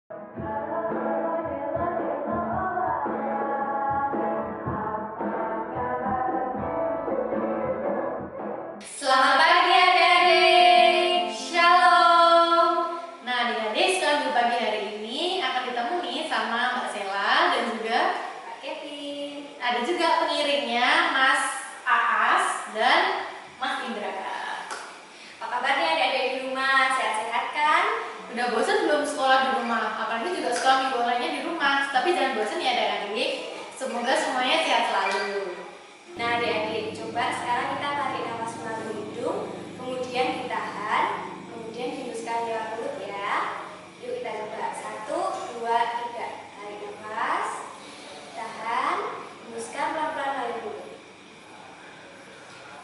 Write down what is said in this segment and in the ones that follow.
Selamat pagi adik-adik, Shalom. Nah adik-adik, sekarang di pagi hari ini akan ditemui sama Mbak Sela dan juga Kak Kevin. Ada juga pengiringnya Mas Aas dan Mas Indra. Apa kabarnya adik-adik di rumah? Sehat-sehat kan? Udah bosan belum sekolah di rumah? Apalagi juga sekolah minggu onlinenya di rumah. Tapi jangan bosan ya adik-adik. Semoga semuanya sehat selalu. Nah adik-adik, coba sekarang kita tarik nafas melalui hidung, kemudian ditahan, kemudian dihembuskan lewat mulut ya. Yuk kita coba. 1, 2, 3. Tarik nafas, tahan, hembuskan pelan-pelan melalui mulut.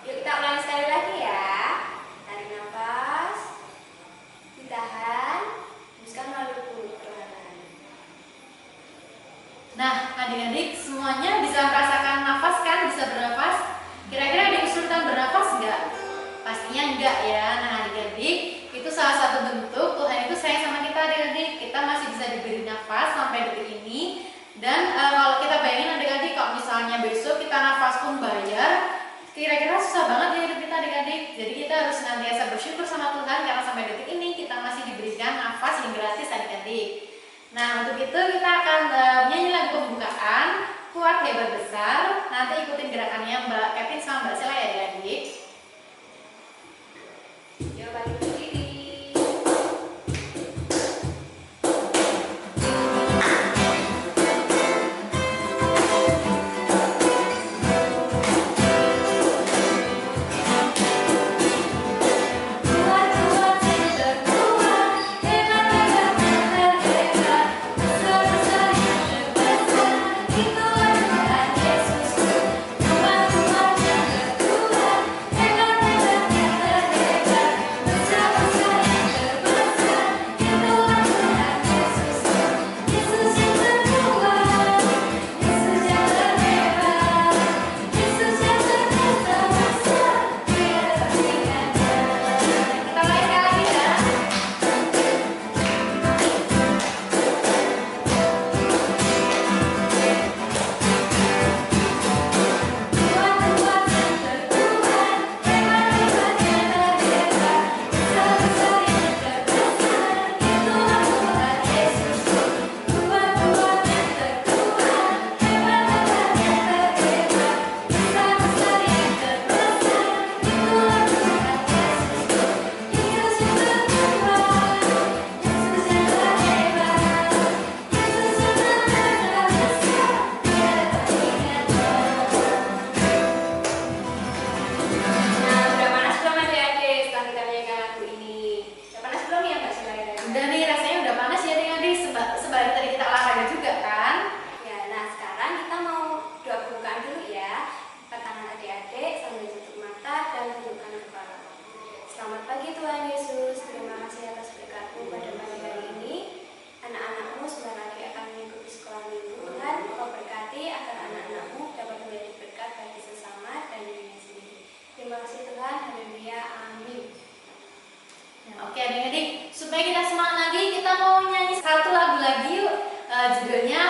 Yuk kita ulangi sekali lagi ya. Tarik nafas, ditahan, hembuskan melalui mulut perlahan. Nah adik-adik semuanya bisa merasakan nafas kan? Bisa bernafas? Kira-kira ada yang kesulitan bernafas nggak? Pastinya enggak ya. Nah adik-adik, itu salah satu bentuk Tuhan itu sayang sama kita adik-adik. Kita masih bisa diberi nafas sampai detik ini. Dan kalau kita bayangin adik-adik, kalau misalnya besok kita nafas pun bayar, kira-kira susah banget ya hidup kita adik-adik. Jadi kita harus senantiasa bersyukur sama Tuhan karena sampai detik ini kita masih diberikan nafas yang gratis adik-adik. Nah untuk itu kita akan menyanyi lagu pembukaan Kuat Hebat Besar. Nanti ikutin gerakannya Mbak Kevin sama Mbak Sela ya adik-adik. Yuk balik berdiri. Udah nih rasanya udah panas ya adik-adik. Sebalik tadi kita olahraga juga kan? Ya, nah sekarang kita mau doa pembukaan dulu ya. Angkat tangan adik-adik sambil tutup mata dan tundukkan kepala. Selamat pagi Tuhan Yesus. Terima kasih atas berkat-Mu pada pagi hari ini. Anak-anak-Mu sebentar lagi akan mengikuti sekolah minggu. Tuhan, Kau berkati agar anak-anak-Mu dapat menjadi berkat bagi sesama dan dirinya sendiri. Terima kasih Tuhan. Haleluya. Amin. Nah, oke adik-adik, supaya kita semangat lagi, kita mau nyanyi satu lagu lagi yuk. Judulnya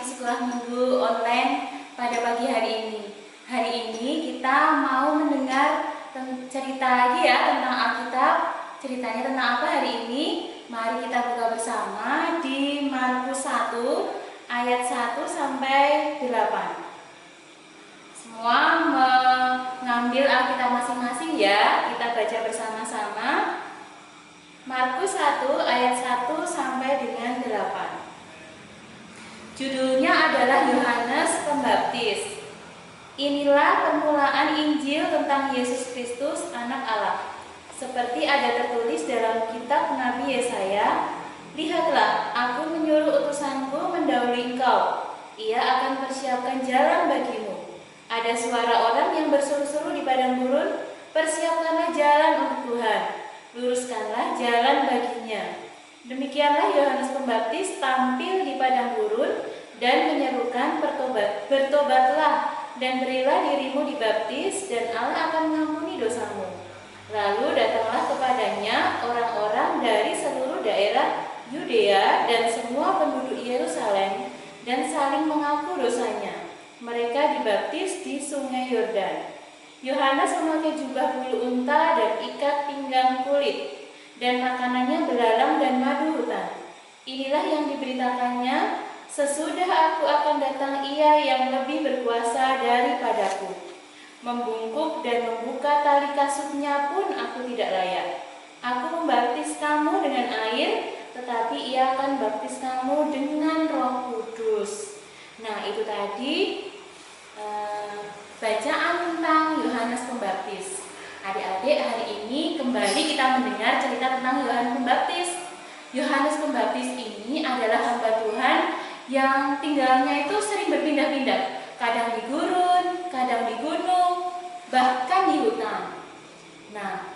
sekolah minggu online pada pagi hari ini. Hari ini kita mau mendengar cerita lagi ya tentang Alkitab. Ceritanya tentang apa hari ini? Mari kita buka bersama di Markus 1 ayat 1 sampai 8. Semua mengambil Alkitab masing-masing ya. Kita baca bersama-sama. Markus 1 ayat 1 sampai dengan 8. Judulnya adalah Yohanes Pembaptis. Inilah permulaan Injil tentang Yesus Kristus, Anak Allah. Seperti ada tertulis dalam kitab Nabi Yesaya, "Lihatlah, aku menyuruh utusanku mendahului engkau. Ia akan persiapkan jalan bagimu." Ada suara orang yang berseru-seru di padang gurun, "Persiapkanlah jalan untuk Tuhan, luruskanlah jalan baginya." Demikianlah Yohanes Pembaptis tampil di padang gurun dan menyerukan, "Bertobatlah dan berilah dirimu dibaptis, dan Allah akan mengampuni dosamu." Lalu datanglah kepadanya orang-orang dari seluruh daerah Yudea dan semua penduduk Yerusalem dan saling mengaku dosanya. Mereka dibaptis di Sungai Yordan. Yohanes memakai jubah bulu unta dan ikat pinggang kulit, dan makanannya belalang dan madu hutan. Inilah yang diberitakannya, "Sesudah aku akan datang Ia yang lebih berkuasa daripadaku. Membungkuk dan membuka tali kasutnya pun aku tidak layak. Aku membaptis kamu dengan air, tetapi Ia akan baptis kamu dengan Roh Kudus." Nah, itu tadi bacaan tentang Yohanes Pembaptis. Adik-adik, hari ini kembali kita mendengar cerita tentang Yohanes Pembaptis. Yohanes Pembaptis ini adalah hamba Tuhan yang tinggalnya itu sering berpindah-pindah. Kadang di gurun, kadang di gunung, bahkan di hutan. Nah,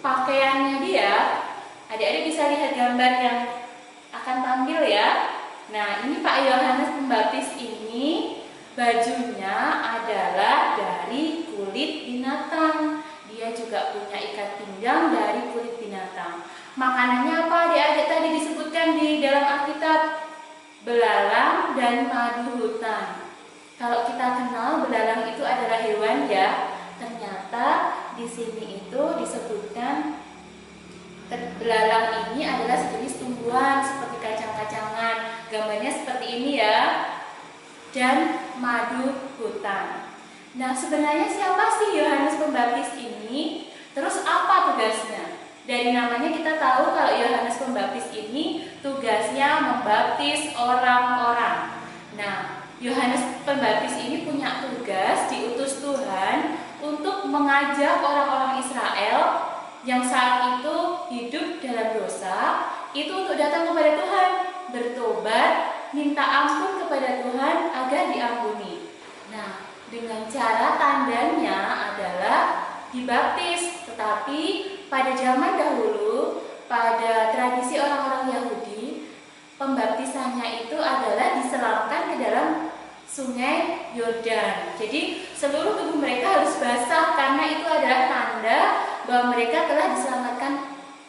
pakaiannya dia, adik-adik bisa lihat gambar yang akan tampil ya. Nah, ini Pak Yohanes Pembaptis ini bajunya adalah dari kulit binatang. Dia juga punya ikat pinggang dari kulit binatang. Makanannya apa adik-adik tadi disebutkan di dalam Alkitab? Belalang dan madu hutan. Kalau kita kenal belalang itu adalah hewan ya. Ternyata di sini itu disebutkan belalang ini adalah sejenis tumbuhan seperti kacang-kacangan. Gambarnya seperti ini ya. Dan madu hutan. Nah, sebenarnya siapa sih Yohanes Pembaptis ini? Terus apa tugasnya? Dari namanya kita tahu kalau Yohanes Pembaptis ini tugasnya membaptis orang-orang. Nah, Yohanes Pembaptis ini punya tugas diutus Tuhan untuk mengajak orang-orang Israel yang saat itu hidup dalam dosa, itu untuk datang kepada Tuhan, bertobat, minta ampun kepada Tuhan agar diampuni. Nah, dengan cara tandanya adalah dibaptis. Tetapi pada zaman dahulu, pada tradisi orang-orang Yahudi, pembaptisannya itu adalah diselamkan ke dalam Sungai Yordan. Jadi seluruh tubuh mereka harus basah karena itu adalah tanda bahwa mereka telah diselamatkan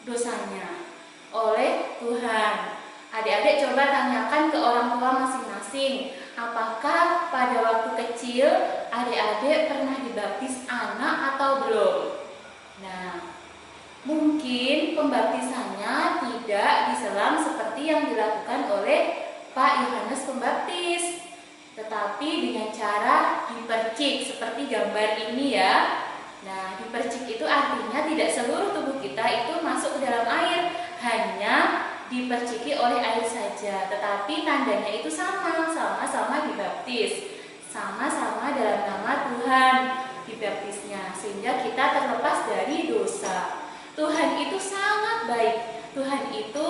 dosanya oleh Tuhan. Adik-adik coba tanyakan ke orang tua masing-masing, apakah pada waktu kecil adik-adik pernah dibaptis anak atau belum? Nah, mungkin pembaptisannya tidak diselam seperti yang dilakukan oleh Pak Yohanes Pembaptis, tetapi dengan cara dipercik seperti gambar ini ya. Nah, dipercik itu artinya tidak seluruh tubuh kita itu masuk ke dalam air, hanya diperciki oleh air saja, tetapi tandanya itu sama-sama dibaptis, sama-sama dalam nama Tuhan dibaptisnya, sehingga kita terlepas dari dosa. Tuhan itu sangat baik. Tuhan itu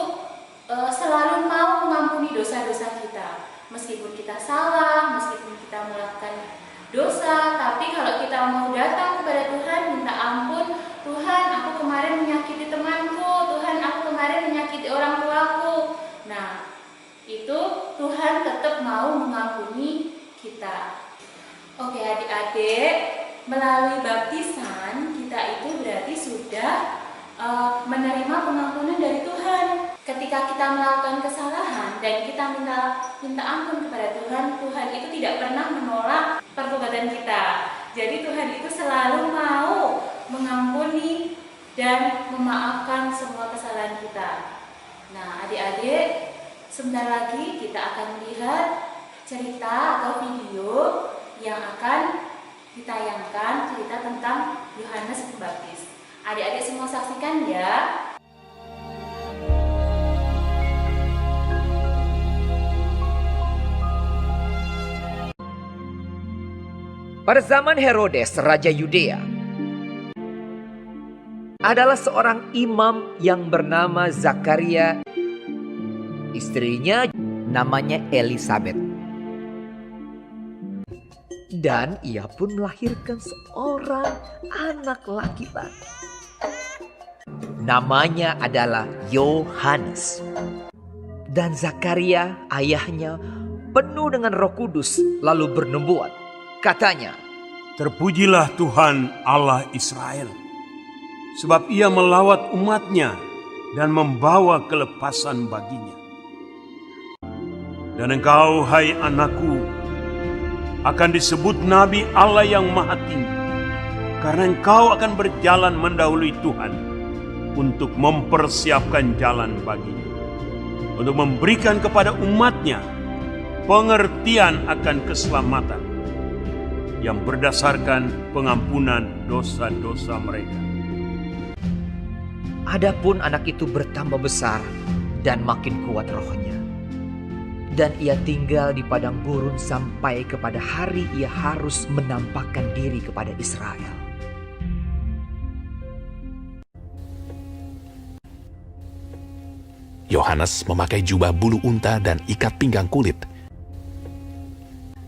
selalu mau mengampuni dosa-dosa kita, meskipun kita salah, meskipun kita melakukan dosa. Tapi kalau kita mau datang kepada Tuhan, minta ampun, "Tuhan, aku kemarin menyakiti temanku, Tuhan, aku kemarin menyakiti orang tuaku." Nah, itu Tuhan tetap mau mengampuni kita. Oke adik-adik, melalui baptisan kita itu berarti sudah menerima pengampunan dari Tuhan. Ketika kita melakukan kesalahan dan kita minta ampun kepada Tuhan, Tuhan itu tidak pernah menolak pertobatan kita. Jadi Tuhan itu selalu mau mengampuni dan memaafkan semua kesalahan kita. Nah, adik-adik, sebentar lagi kita akan melihat cerita atau video yang akan ditayangkan, cerita tentang Yohanes Pembaptis. Adik-adik semua saksikan ya. Pada zaman Herodes, Raja Yudea, adalah seorang imam yang bernama Zakaria. Istrinya namanya Elisabet. Dan ia pun melahirkan seorang anak laki-laki. Namanya adalah Yohanes. Dan Zakaria, ayahnya, penuh dengan Roh Kudus, lalu bernubuat. Katanya, "Terpujilah Tuhan Allah Israel, sebab ia melawat umatnya dan membawa kelepasan baginya. Dan engkau, hai anakku, akan disebut Nabi Allah yang Maha Tinggi, karena engkau akan berjalan mendahului Tuhan untuk mempersiapkan jalan baginya, untuk memberikan kepada umatnya pengertian akan keselamatan yang berdasarkan pengampunan dosa-dosa mereka." adapun anak itu bertambah besar dan makin kuat rohnya. Dan ia tinggal di padang gurun sampai kepada hari ia harus menampakkan diri kepada Israel. Yohanes memakai jubah bulu unta dan ikat pinggang kulit,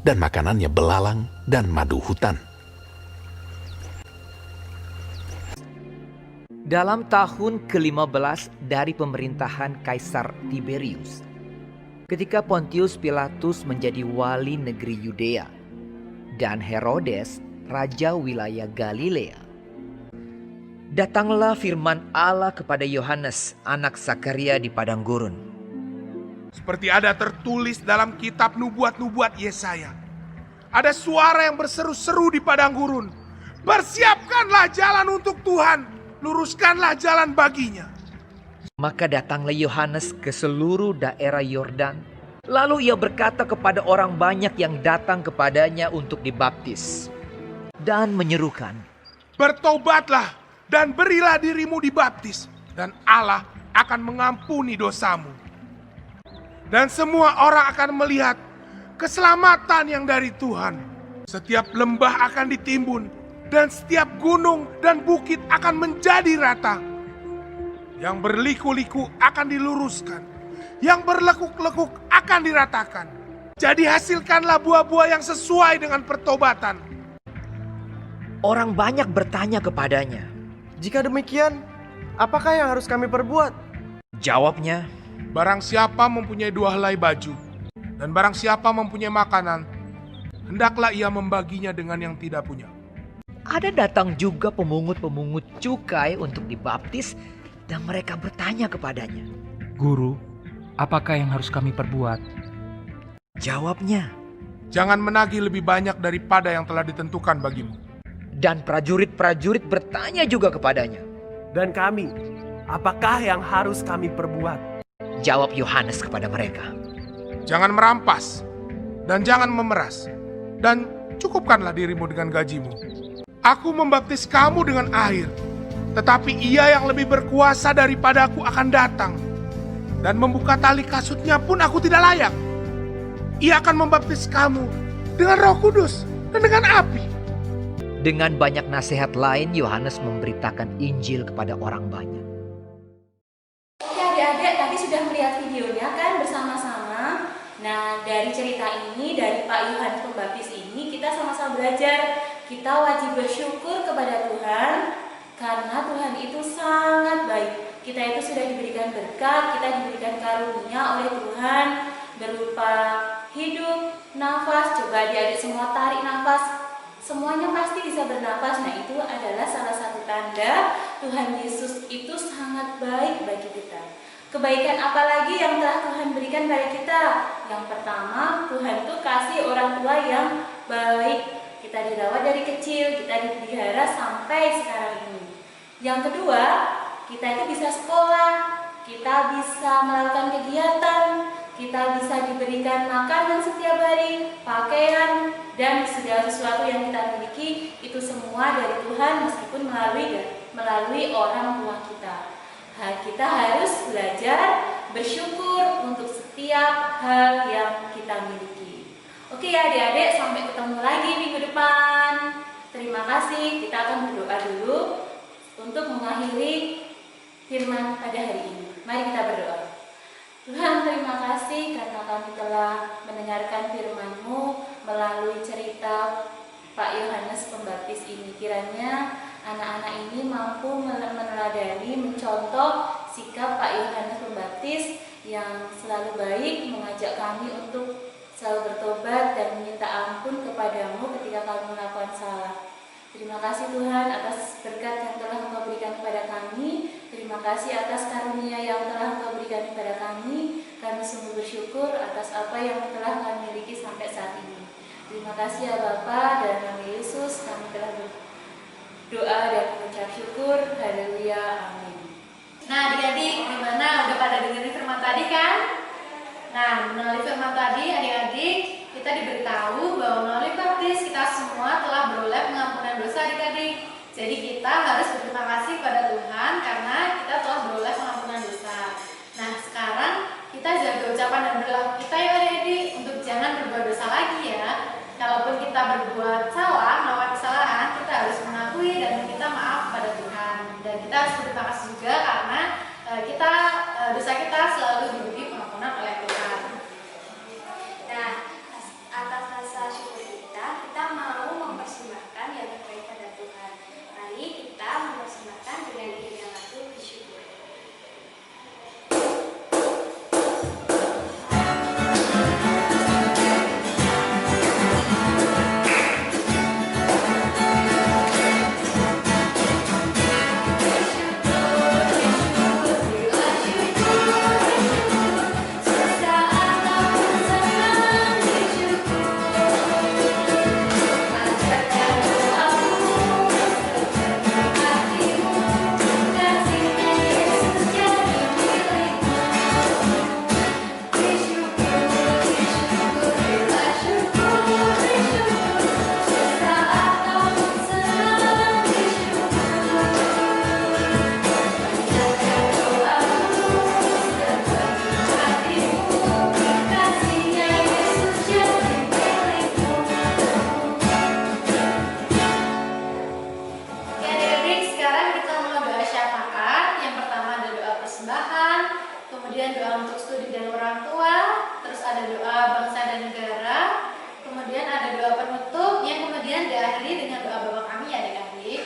dan makanannya belalang dan madu hutan. Dalam tahun ke-15 dari pemerintahan Kaisar Tiberius, ketika Pontius Pilatus menjadi wali negeri Yudea dan Herodes raja wilayah Galilea, datanglah firman Allah kepada Yohanes, anak Zakaria di padang gurun. Seperti ada tertulis dalam kitab nubuat-nubuat Yesaya. Ada suara yang berseru-seru di padang gurun. "Persiapkanlah jalan untuk Tuhan, luruskanlah jalan baginya." Maka datanglah Yohanes ke seluruh daerah Yordan. Lalu ia berkata kepada orang banyak yang datang kepadanya untuk dibaptis, dan menyerukan, "Bertobatlah dan berilah dirimu dibaptis, dan Allah akan mengampuni dosamu. Dan semua orang akan melihat keselamatan yang dari Tuhan. Setiap lembah akan ditimbun, dan setiap gunung dan bukit akan menjadi rata. Yang berliku-liku akan diluruskan, yang berlekuk-lekuk akan diratakan. Jadi hasilkanlah buah-buah yang sesuai dengan pertobatan." Orang banyak bertanya kepadanya. "Jika demikian, apakah yang harus kami perbuat?" Jawabnya, Barang siapa mempunyai 2 helai baju, dan barang siapa mempunyai makanan, hendaklah ia membaginya dengan yang tidak punya. ada datang juga pemungut-pemungut cukai untuk dibaptis, dan mereka bertanya kepadanya. "Guru, apakah yang harus kami perbuat?" Jawabnya, Jangan menagih lebih banyak daripada yang telah ditentukan bagimu. dan prajurit-prajurit bertanya juga kepadanya. "Dan kami, apakah yang harus kami perbuat?" Jawab Yohanes kepada mereka, Jangan merampas, dan jangan memeras, dan cukupkanlah dirimu dengan gajimu. Aku membaptis kamu dengan air, tetapi ia yang lebih berkuasa daripadaku akan datang, dan membuka tali kasutnya pun aku tidak layak. Ia akan membaptis kamu dengan Roh Kudus dan dengan api. Dengan banyak nasihat lain, Yohanes memberitakan Injil kepada orang banyak. Oke adik-adik, tadi sudah melihat videonya kan bersama-sama. Nah, dari cerita ini, dari Pak Yohanes Pembaptis ini, kita sama-sama belajar. Kita wajib bersyukur kepada Tuhan, karena Tuhan itu sangat baik. Kita itu sudah diberikan berkat, kita diberikan karunia oleh Tuhan, berupa hidup, nafas. Coba adik-adik semua tarik nafas. Semuanya pasti bisa bernafas. Nah, itu adalah salah satu tanda Tuhan Yesus itu sangat baik bagi kita. Kebaikan apa lagi yang telah Tuhan berikan pada kita? Yang pertama, Tuhan itu kasih orang tua yang baik. Kita dirawat dari kecil, kita dipelihara sampai sekarang ini. Yang kedua, kita itu bisa sekolah, kita bisa melakukan kegiatan, kita bisa diberikan makanan setiap hari, pakaian, dan segala sesuatu yang kita miliki itu semua dari Tuhan meskipun melalui orang tua kita. Kita harus belajar bersyukur untuk setiap hal yang kita miliki. Oke ya adik-adik, sampai ketemu lagi minggu depan. Terima kasih, kita akan berdoa dulu untuk mengakhiri firman pada hari ini. Mari kita berdoa. Tuhan, terima kasih karena kami telah mendengarkan firman-Mu melalui cerita Pak Yohanes Pembaptis ini. Kiranya anak-anak ini mampu meneladani, mencontoh sikap Pak Yohanes Pembaptis yang selalu baik, mengajak kami untuk selalu bertobat dan meminta ampun kepadamu ketika kami melakukan salah. Terima kasih Tuhan atas berkat yang telah Engkau berikan kepada kami. Terima kasih atas karunia yang telah Engkau berikan kepada kami. Kami sungguh bersyukur atas apa yang telah kami miliki sampai saat ini. Terima kasih ya Bapa, dalam nama Yesus kami telah berdoa dan mengucap syukur. Haleluya, amin. Nah adik-adik, gimana? Udah pada dengerin firman tadi kan? Nah, melalui firman tadi adik-adik, kita diberitahu bahwa melalui baptis kita semua telah beroleh pengampunan dosa adik-adik. Jadi kita harus berterima kasih pada Tuhan karena kita telah beroleh pengampunan dosa. Nah sekarang kita jaga ucapan dan perilaku kita ya adik-adik untuk jangan berbuat dosa lagi ya. Kalaupun kita berbuat salah, melakukan kesalahan, kita harus mengakui dan meminta maaf pada Tuhan. Dan kita harus berterima kasih juga karena dosa kita selalu diberi pengampunan oleh Tuhan. Nah, atas rasa syukur kita mau mempersembahkan yang terbaik pada Tuhan. Mari kita mempersembahkan dengan iringan lagu bersyukur. Kemudian doa untuk studi dan orang tua, terus ada doa bangsa dan negara, kemudian ada doa penutup yang kemudian diakhiri dengan doa Bapa kami ya adik-adik.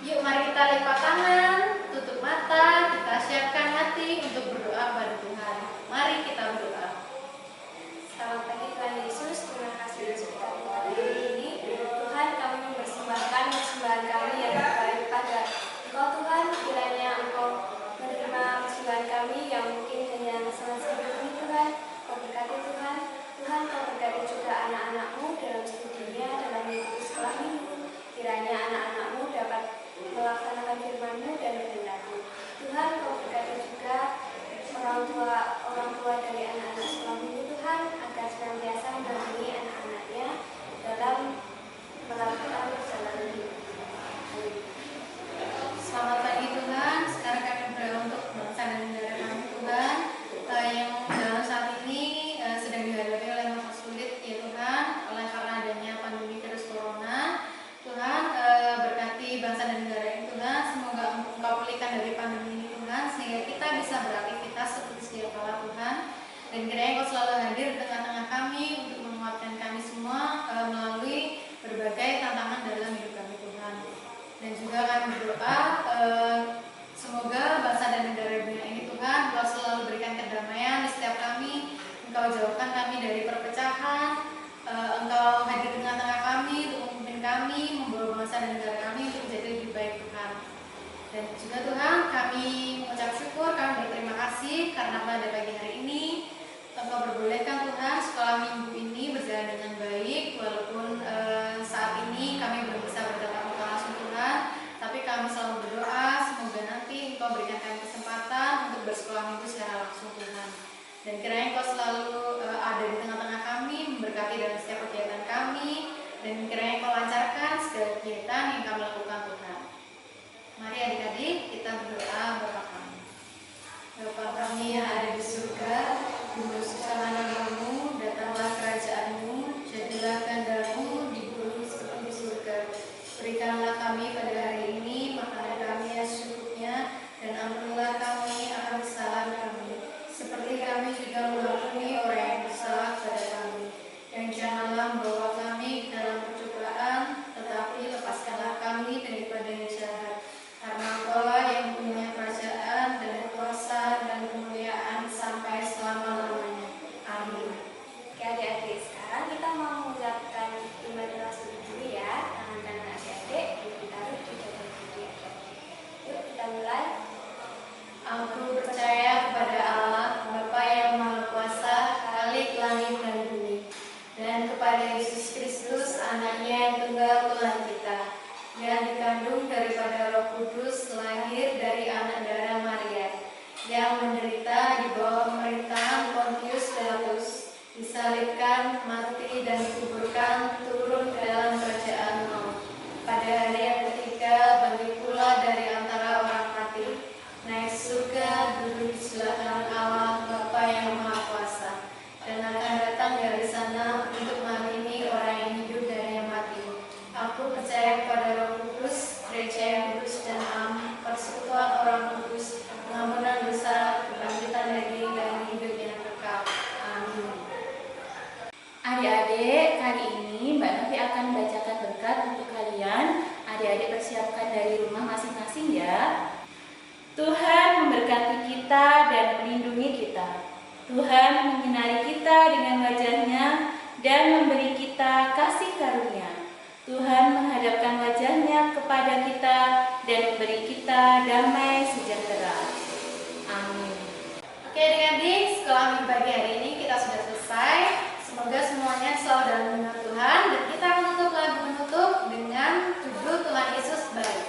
Yuk mari kita lipat tangan, tutup mata, kita siapkan hati untuk berdoa kepada Tuhan. Mari kita berdoa. Selamat pagi Tuhan Yesus, terima kasih Yesus pada hari ini. Tuhan, kami mempersembahkan persembahan kami yang terbaik pada Engkau Tuhan. Kiranya Engkau menerima persembahan kami yang mungkin hanya sedikit ini Tuhan. Kau berkati Tuhan. Tuhan, Kau berkati juga anak-anak-Mu dalam studinya, dalam mengikuti sekolah minggu. Kiranya anak-anak-Mu dapat melaksanakan firman-Mu dan kehendak-Mu. Tuhan, Kau berkati juga orang tua dari anak-anak sekolah minggu Tuhan, agar senantiasa mendampingi anak-anaknya dalam melakukan perjalanan hidup. Selamat pagi Tuhan, sekarang kami berdoa untuk bangsa dan negara kami Tuhan yang dalam saat ini sedang dihadapi oleh masa sulit ya Tuhan, oleh karena adanya pandemi virus corona. Tuhan berkati bangsa dan negara ini Tuhan, semoga Engkau pulihkan dari pandemi ini Tuhan, sehingga kita bisa beraktivitas seperti sedia kala Tuhan. Dan kiranya Engkau selalu hadir di tengah-tengah kami untuk menguatkan kami semua melalui berbagai tantangan dalam hidup kami Tuhan. Dan juga kami berdoa semoga bangsa dan negara dunia ini Tuhan Engkau selalu berikan kedamaian di setiap kami. Engkau jauhkan kami dari perpecahan, Engkau hadir di tengah-tengah kami untuk memimpin kami, membawa bangsa dan negara kami untuk menjadi lebih baik Tuhan. Dan juga Tuhan, kami mengucap syukur, kami berterima kasih karena pada pagi hari ini Engkau berbolehkan Tuhan sekolah minggu ini berjalan dengan baik, walaupun saat ini kami belum bisa bertatap muka langsung Tuhan, tapi kami selalu berdoa semoga nanti Engkau berikan kami kesempatan untuk bersekolah minggu secara langsung Tuhan. Dan kiranya Engkau selalu ada di tengah-tengah kami, memberkati dalam setiap kegiatan kami, dan kiranya Engkau lancarkan segala kegiatan yang kami lakukan Tuhan. Mari adik-adik kita berdoa Bapa kami. Bapa kami yang ada di surga, dikuduskanlah namamu, datanglah kerajaanmu, jadilah kehendak-Mu di bumi seperti di surga. Berikanlah kami pada hari ini makanan kami yang secukupnya, dan ampunilah kami akan kesalahan kami, seperti kami juga mengampuni orang yang bersalah kepada kami. Dan janganlah membawa kami ke dalam pencobaan, tetapi lepaskanlah kami daripada yang jahat. Karena Engkaulah yang punya kerajaan dan kuasa dan kemuliaan sampai selama-lamanya. Amin. Oke adik-adik, sekarang kita mau mengucapkan iman rasul dulu ya. Tangan kanan adik-adik ditaruh di dada kiri adik-adik. Yuk kita mulai. Aku percaya kepada Allah, Bapa yang Maha Kuasa, Khalik langit dan bumi, dan kepada Yesus Kristus, Anaknya yang tunggal Tuhan kita, yang dikandung daripada Roh Kudus, lahir dari anak darah Maria, yang menderita di bawah pemerintahan Pontius Pilatus, disalibkan, mati dan dikuburkan, turun ke dalam kerajaan maut. Pada hari yang ketiga bangkit pula dari antara orang mati, naik surga, duduk di sebelah kanan Allah Bapa yang Maha Kuasa, dan akan datang dari sana untuk menghakimi orang yang hidup dan yang mati. Aku percaya kepada Roh Kudus, gereja yang kudus dan am, persekutuan orang kudus, pengampunan dosa, kebangkitan dari dan hidup yang kekal. Amin. Adik-adik, kali ini Mbak Novi akan membacakan berkat untuk kalian. Adik-adik persiapkan dari rumah masing-masing ya. Tuhan memberkati kita dan melindungi kita. Tuhan menyinari kita dengan wajah-Nya dan memberi kita kasih karunia. Tuhan menghadapkan wajah-Nya kepada kita dan memberi kita damai sejahtera. Amin. Oke adik-adik, sekolah minggu pagi hari ini kita sudah selesai. Semoga semuanya selalu dalam lindungan Tuhan, dan kita menutup lagu penutup dengan judul Tuhan Yesus baik.